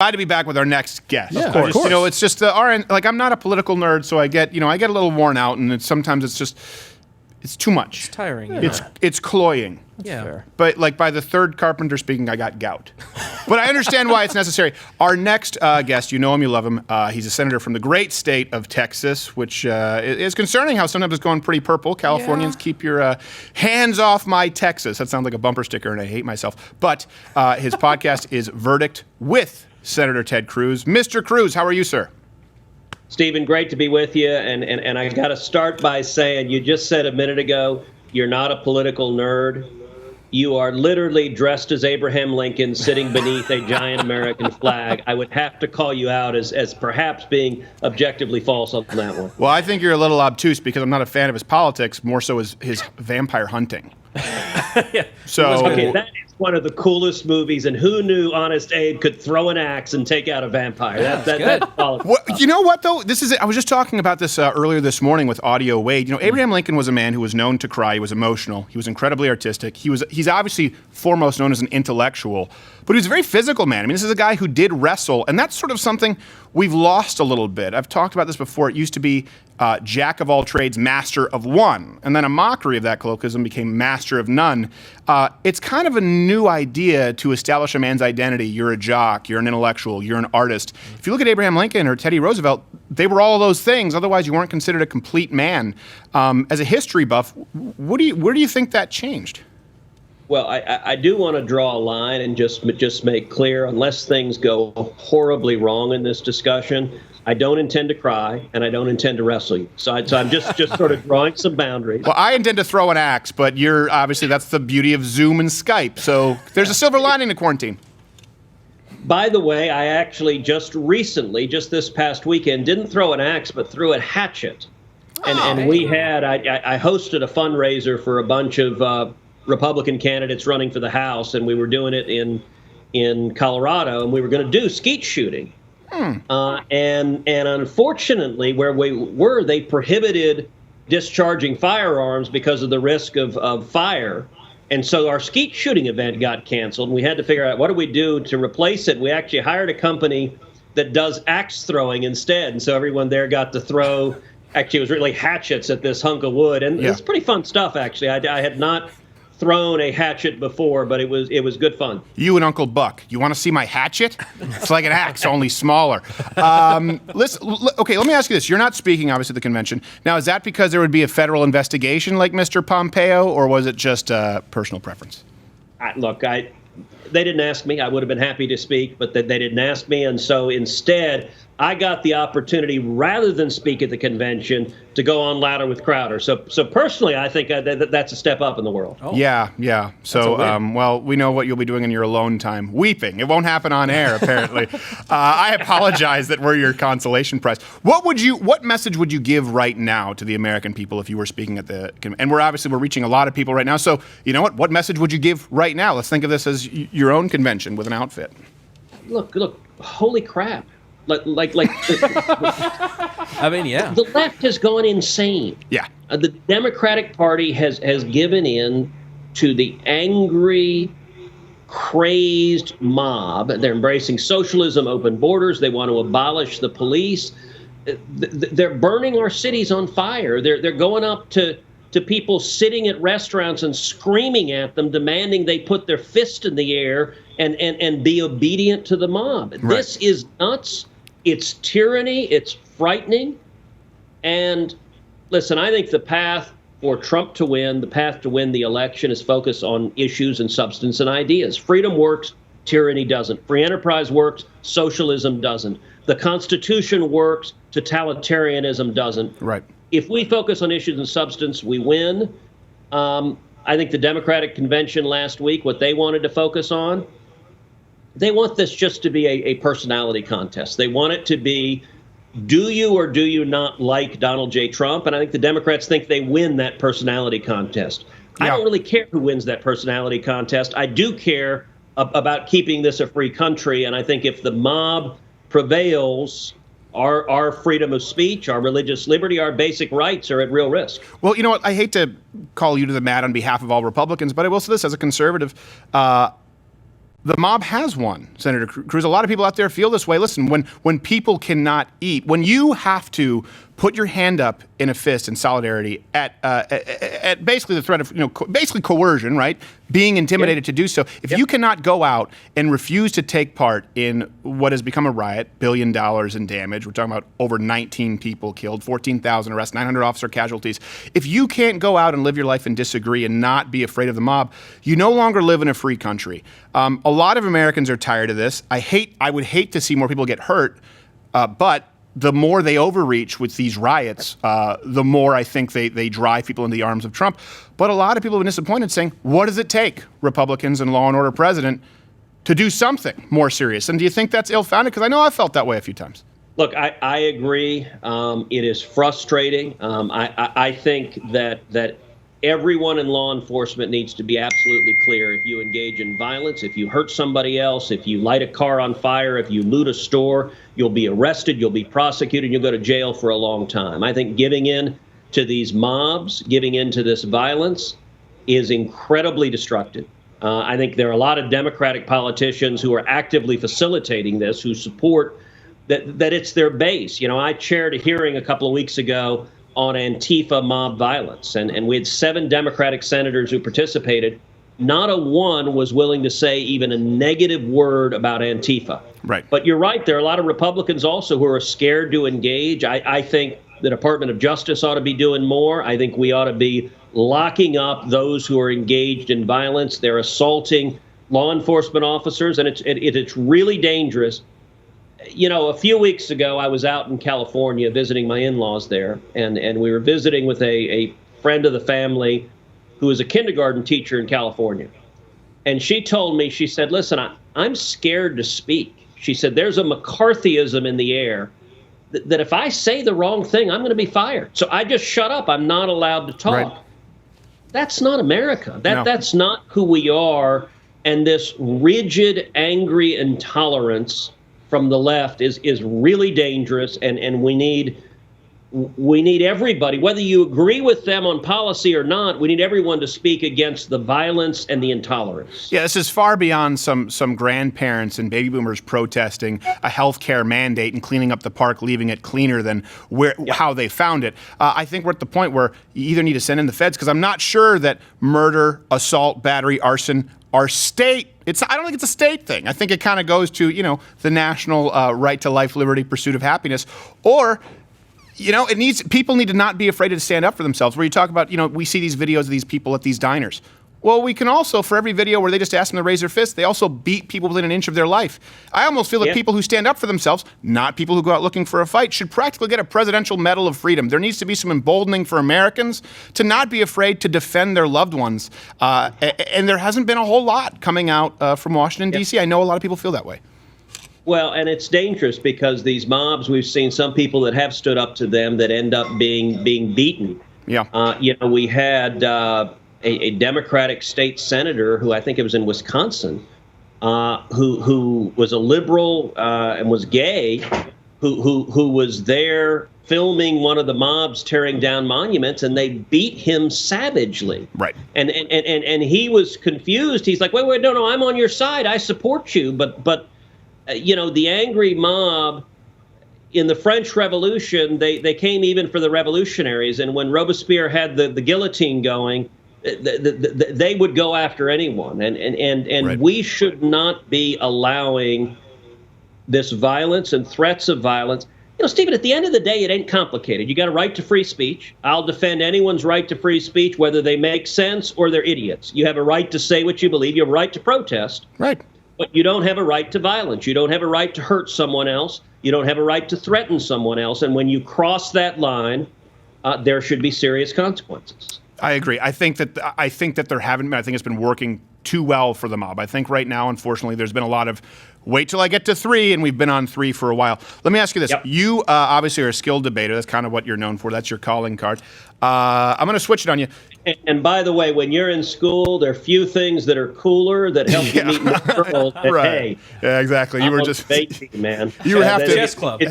Glad to be back with our next guest. Yeah, of course. You know, it's just I'm not a political nerd, so I get a little worn out, and sometimes it's too much. It's tiring. It's cloying. Yeah. Fair. But like by the third carpenter speaking, I got gout. But I understand why it's necessary. Our next guest, you know him, you love him. He's a senator from the great state of Texas, which is concerning how sometimes it's going pretty purple. Californians, keep your hands off my Texas. That sounds like a bumper sticker, and I hate myself. But his podcast is Verdict with Senator Ted Cruz. Mr. Cruz, how are you, sir? Stephen, great to be with you. And I got to start by saying, you just said a minute ago, you're not a political nerd. You are literally dressed as Abraham Lincoln sitting beneath a giant American flag. I would have to call you out as perhaps being objectively false on that one. Well, I think you're a little obtuse because I'm not a fan of his politics, more so as his vampire hunting. So okay, that is one of the coolest movies, and who knew Honest Abe could throw an axe and take out a vampire? That's solid. You know what, though? I was just talking about this earlier this morning with Audio Wade. You know, Abraham Lincoln was a man who was known to cry. He was emotional. He was incredibly artistic. He's obviously foremost known as an intellectual, but he was a very physical man. I mean, this is a guy who did wrestle, and that's sort of something we've lost a little bit. I've talked about this before. It used to be jack of all trades, master of one. And then a mockery of that colloquialism became master of none. It's kind of a new idea to establish a man's identity. You're a jock, you're an intellectual, you're an artist. If you look at Abraham Lincoln or Teddy Roosevelt, they were all of those things. Otherwise, you weren't considered a complete man. As a history buff, where do you think that changed? Well, I do want to draw a line and just make clear, unless things go horribly wrong in this discussion, I don't intend to cry, and I don't intend to wrestle you. So I'm just sort of drawing some boundaries. Well, I intend to throw an axe, but you're obviously, that's the beauty of Zoom and Skype. So there's a silver lining to quarantine. By the way, I actually just this past weekend, didn't throw an axe, but threw a hatchet. And we had, I hosted a fundraiser for a bunch of Republican candidates running for the House, and we were doing it in Colorado, and we were going to do skeet shooting. And unfortunately, where we were, they prohibited discharging firearms because of the risk of fire. And so our skeet shooting event got canceled, and we had to figure out what do we do to replace it. We actually hired a company that does axe throwing instead. And so everyone there got to throw, actually it was really hatchets at this hunk of wood. And it's pretty fun stuff, actually. I had not thrown a hatchet before, but it was good fun. You and Uncle Buck, you want to see my hatchet? It's like an axe, only smaller. Listen, okay, let me ask you this. You're not speaking, obviously, at the convention. Now, is that because there would be a federal investigation like Mr. Pompeo, or was it just personal preference? They didn't ask me. I would have been happy to speak, but they didn't ask me. And so instead, I got the opportunity, rather than speak at the convention, to go on louder with Crowder. So personally, I think that's a step up in the world. Oh. Yeah. So, well, we know what you'll be doing in your alone time. Weeping. It won't happen on air, apparently. I apologize that we're your consolation prize. What message would you give right now to the American people if you were speaking at the convention? And we're reaching a lot of people right now. So, you know what? What message would you give right now? Let's think of this as your own convention with an outfit. Look, holy crap. I mean, yeah. The left has gone insane. Yeah. The Democratic Party has given in to the angry, crazed mob. They're embracing socialism, open borders. They want to abolish the police. They're burning our cities on fire. They're going up to people sitting at restaurants and screaming at them, demanding they put their fist in the air and be obedient to the mob. Right. This is nuts. It's tyranny. It's frightening. And listen, I think the path for Trump to win, the path to win the election, is focused on issues and substance and ideas. Freedom works. Tyranny doesn't. Free enterprise works. Socialism doesn't. The Constitution works. Totalitarianism doesn't. Right. If we focus on issues and substance, we win. I think the Democratic convention last week, what they wanted to focus on, they want this just to be a personality contest. They want it to be, do you or do you not like Donald J. Trump? And I think the Democrats think they win that personality contest. Yeah. I don't really care who wins that personality contest. I do care about keeping this a free country. And I think if the mob prevails, our freedom of speech, our religious liberty, our basic rights are at real risk. Well, you know what? I hate to call you to the mat on behalf of all Republicans, but I will say this as a conservative. The mob has won, Senator Cruz. A lot of people out there feel this way. Listen, when people cannot eat, when you have to put your hand up in a fist in solidarity at basically the threat of, basically coercion, right? Being intimidated to do so. If you cannot go out and refuse to take part in what has become a riot, $1 billion in damage, we're talking about over 19 people killed, 14,000 arrests, 900 officer casualties. If you can't go out and live your life and disagree and not be afraid of the mob, you no longer live in a free country. A lot of Americans are tired of this. I would hate to see more people get hurt, but the more they overreach with these riots, the more I think they drive people into the arms of Trump. But a lot of people have been disappointed, saying, what does it take, Republicans and law and order president, to do something more serious? And do you think that's ill-founded? Because I know I felt that way a few times. Look, I agree. It is frustrating. I think that everyone in law enforcement needs to be absolutely clear. If you engage in violence, if you hurt somebody else, if you light a car on fire, if you loot a store, you'll be arrested, you'll be prosecuted, you'll go to jail for a long time. I think giving in to these mobs, giving in to this violence is incredibly destructive. I think there are a lot of Democratic politicians who are actively facilitating this, who support that it's their base. I chaired a hearing a couple of weeks ago on Antifa mob violence. And we had 7 Democratic senators who participated. Not a one was willing to say even a negative word about Antifa. Right. But you're right. There are a lot of Republicans also who are scared to engage. I think the Department of Justice ought to be doing more. I think we ought to be locking up those who are engaged in violence. They're assaulting law enforcement officers, and it's really dangerous. A few weeks ago, I was out in California visiting my in-laws there, and we were visiting with a friend of the family who is a kindergarten teacher in California. And she told me, she said, listen, I'm scared to speak. She said, there's a McCarthyism in the air that if I say the wrong thing, I'm going to be fired. So I just shut up. I'm not allowed to talk. Right. That's not America. No. That's not who we are. And this rigid, angry intolerance from the left is really dangerous, and we need everybody, whether you agree with them on policy or not, we need everyone to speak against the violence and the intolerance. Yeah, this is far beyond some grandparents and baby boomers protesting a health care mandate and cleaning up the park, leaving it cleaner than how they found it. I think we're at the point where you either need to send in the feds, because I'm not sure that murder, assault, battery, arson are state. I don't think it's a state thing. I think it kind of goes to, the national right to life, liberty, pursuit of happiness. Or, people need to not be afraid to stand up for themselves. Where you talk about, we see these videos of these people at these diners. Well, we can also, for every video where they just ask them to raise their fist, they also beat people within an inch of their life. I almost feel that people who stand up for themselves, not people who go out looking for a fight, should practically get a Presidential Medal of Freedom. There needs to be some emboldening for Americans to not be afraid to defend their loved ones. And there hasn't been a whole lot coming out from Washington, D.C. I know a lot of people feel that way. Well, and it's dangerous because these mobs, we've seen some people that have stood up to them that end up being beaten. Yeah. We had a Democratic state senator who I think it was in Wisconsin, who was a liberal and was gay, who was there filming one of the mobs tearing down monuments, and they beat him savagely. Right. And he was confused. He's like, wait, no, I'm on your side. I support you. But the angry mob in the French Revolution, they came even for the revolutionaries. And when Robespierre had the guillotine going, they would go after anyone. And Right. We should not be allowing this violence and threats of violence. Stephen, at the end of the day, it ain't complicated. You got a right to free speech. I'll defend anyone's right to free speech, whether they make sense or they're idiots. You have a right to say what you believe. You have a right to protest. Right. But you don't have a right to violence. You don't have a right to hurt someone else. You don't have a right to threaten someone else. And when you cross that line, there should be serious consequences. I agree. I think that there haven't been. I think it's been working too well for the mob. I think right now, unfortunately, there's been a lot of wait till I get to 3, and we've been on 3 for a while. Let me ask you this. Yep. You obviously are a skilled debater. That's kind of what you're known for. That's your calling card. I'm going to switch it on you. And by the way, when you're in school, there are few things that are cooler that help you meet new girls. Right. Hey, Yeah, exactly. You I'm were on just debate team, man. You have to Chess club.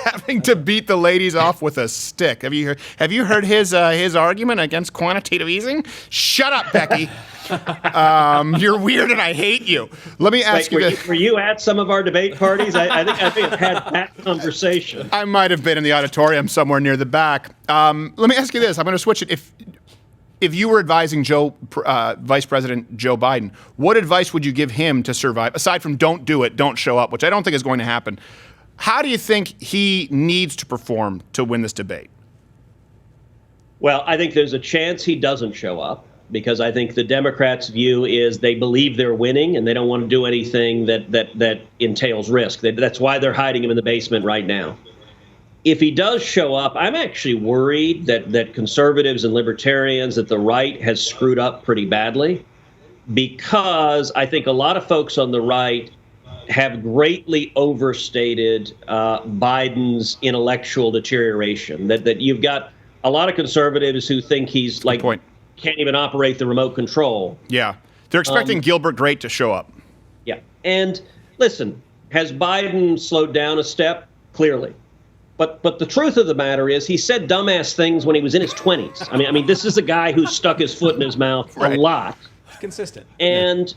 having to beat the ladies off with a stick. Have you heard his argument against quantitative easing? Shut up, Becky. You're weird and I hate you. Let me ask you this. Were you at some of our debate parties? I think I've had that conversation. I might have been in the auditorium somewhere near the back. Let me ask you this. I'm going to switch it. If you were advising Vice President Joe Biden, what advice would you give him to survive, aside from don't do it, don't show up, which I don't think is going to happen? How do you think he needs to perform to win this debate? Well, I think there's a chance he doesn't show up, because I think the Democrats' view is they believe they're winning and they don't want to do anything that entails risk. That's why they're hiding him in the basement right now. If he does show up, I'm actually worried that conservatives and libertarians, that the right has screwed up pretty badly, because I think a lot of folks on the right have greatly overstated Biden's intellectual deterioration. That you've got a lot of conservatives who think he's can't even operate the remote control. Yeah. They're expecting Gilbert Grape to show up. Yeah. And listen, has Biden slowed down a step? Clearly. But the truth of the matter is he said dumbass things when he was in his 20s. I mean, this is a guy who stuck his foot in his mouth a lot. Consistent. And,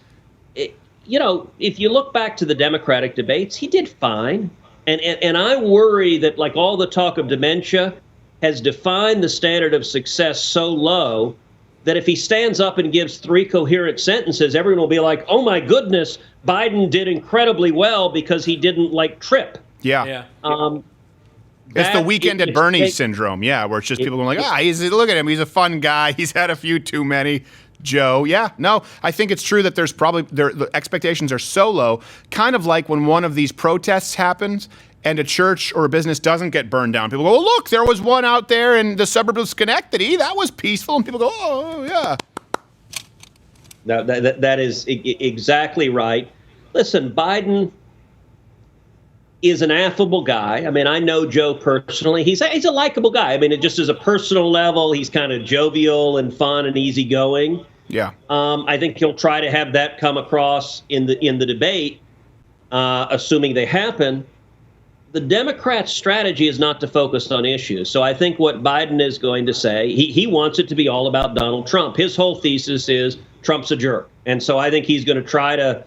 if you look back to the Democratic debates, he did fine. And I worry that, like, all the talk of dementia has defined the standard of success so low that if he stands up and gives 3 coherent sentences, everyone will be like, oh, my goodness, Biden did incredibly well because he didn't, trip. Yeah. It's the weekend at Bernie's syndrome, where it's just people going look at him, he's a fun guy, he's had a few too many. Joe, I think it's true that there's probably the expectations are so low, kind of like when one of these protests happens and a church or a business doesn't get burned down. People go, oh, look, there was one out there in the suburbs of Schenectady. That was peaceful. And people go, oh, yeah. No, that is exactly right. Listen, Biden is an affable guy. I mean, I know Joe personally. He's a likable guy. I mean, it just is a personal level. He's kind of jovial and fun and easygoing. Yeah. I think he'll try to have that come across in the debate, assuming they happen. The Democrats' strategy is not to focus on issues. So I think what Biden is going to say, he wants it to be all about Donald Trump. His whole thesis is Trump's a jerk. And so I think he's going to try to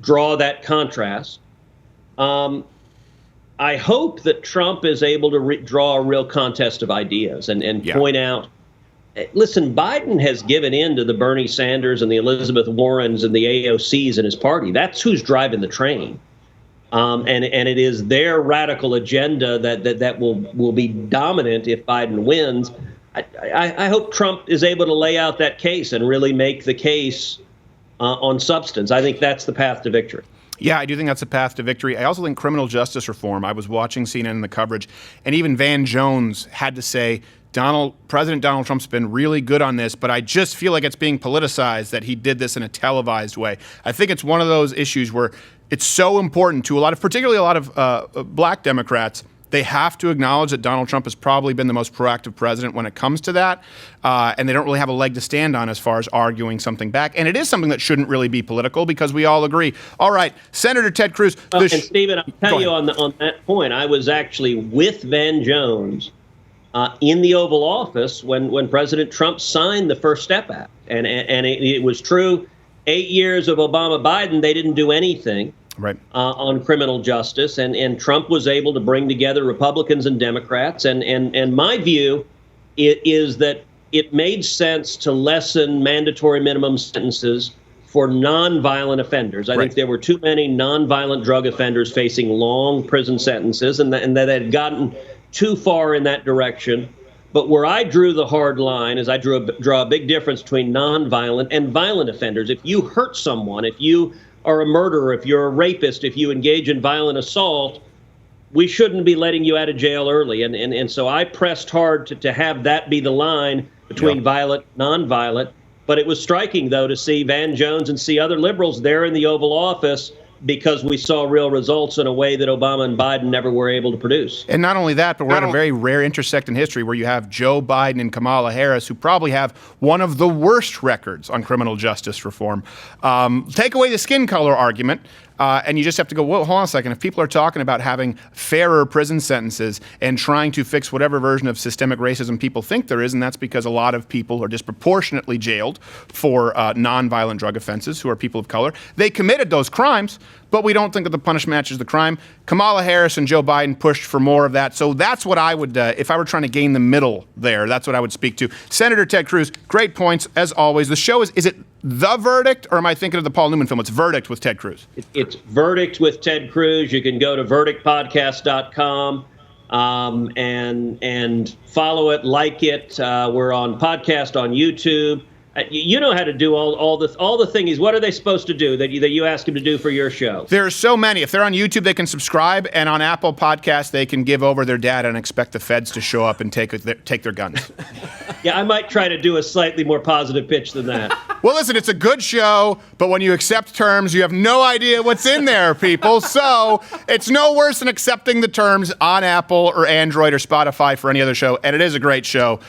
draw that contrast. I hope that Trump is able to draw a real contest of ideas and point out, listen, Biden has given in to the Bernie Sanders and the Elizabeth Warrens and the AOCs in his party. That's who's driving the train. And it is their radical agenda that will be dominant if Biden wins. I hope Trump is able to lay out that case and really make the case on substance. I think that's the path to victory. Yeah, I do think that's a path to victory. I also think criminal justice reform. I was watching CNN in the coverage, and even Van Jones had to say, President Donald Trump's been really good on this, but I just feel like it's being politicized that he did this in a televised way. I think it's one of those issues where it's so important to particularly a lot of black Democrats. They have to acknowledge that Donald Trump has probably been the most proactive president when it comes to that, and they don't really have a leg to stand on as far as arguing something back. And it is something that shouldn't really be political because we all agree. All right, Senator Ted Cruz. And Stephen, I'll tell you on that point, I was actually with Van Jones in the Oval Office when President Trump signed the First Step Act. And it was true, 8 years of Obama-Biden, they didn't do anything. Right. On criminal justice, and Trump was able to bring together Republicans and Democrats, and my view is that it made sense to lessen mandatory minimum sentences for nonviolent offenders. I think there were too many nonviolent drug offenders facing long prison sentences, and that had gotten too far in that direction. But where I drew the hard line is I draw a big difference between nonviolent and violent offenders. If you hurt someone, if you are a murderer, if you're a rapist, if you engage in violent assault, we shouldn't be letting you out of jail early. And so I pressed hard to have that be the line between violent, nonviolent. But it was striking, though, to see Van Jones and see other liberals there in the Oval Office because we saw real results in a way that Obama and Biden never were able to produce. And not only that, but we're at a very rare intersect in history where you have Joe Biden and Kamala Harris, who probably have one of the worst records on criminal justice reform. Take away the skin color argument. And you just have to go, whoa, hold on a second. If people are talking about having fairer prison sentences and trying to fix whatever version of systemic racism people think there is, and that's because a lot of people are disproportionately jailed for nonviolent drug offenses who are people of color, they committed those crimes, but we don't think that the punishment matches the crime. Kamala Harris and Joe Biden pushed for more of that. So that's what I would, if I were trying to gain the middle there, that's what I would speak to. Senator Ted Cruz, great points as always. The show is it The Verdict, or am I thinking of the Paul Newman film? It's Verdict with Ted Cruz. It's Verdict with Ted Cruz. You can go to verdictpodcast.com and follow it, like it. We're on podcast on YouTube. You know how to do all the thingies. What are they supposed to do that you ask them to do for your show? There are so many. If they're on YouTube, they can subscribe, and on Apple Podcasts, they can give over their data and expect the feds to show up and take their guns. Yeah, I might try to do a slightly more positive pitch than that. Well, listen, it's a good show, but when you accept terms, you have no idea what's in there, people. So it's no worse than accepting the terms on Apple or Android or Spotify for any other show, and it is a great show.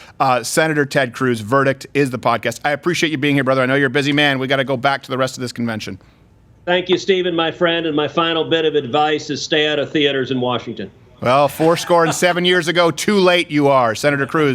Senator Ted Cruz, Verdict is the podcast. I appreciate you being here, brother. I know you're a busy man. We got to go back to the rest of this convention. Thank you, Stephen, my friend. And my final bit of advice is stay out of theaters in Washington. Well, 7 years ago, too late you are, Senator Cruz.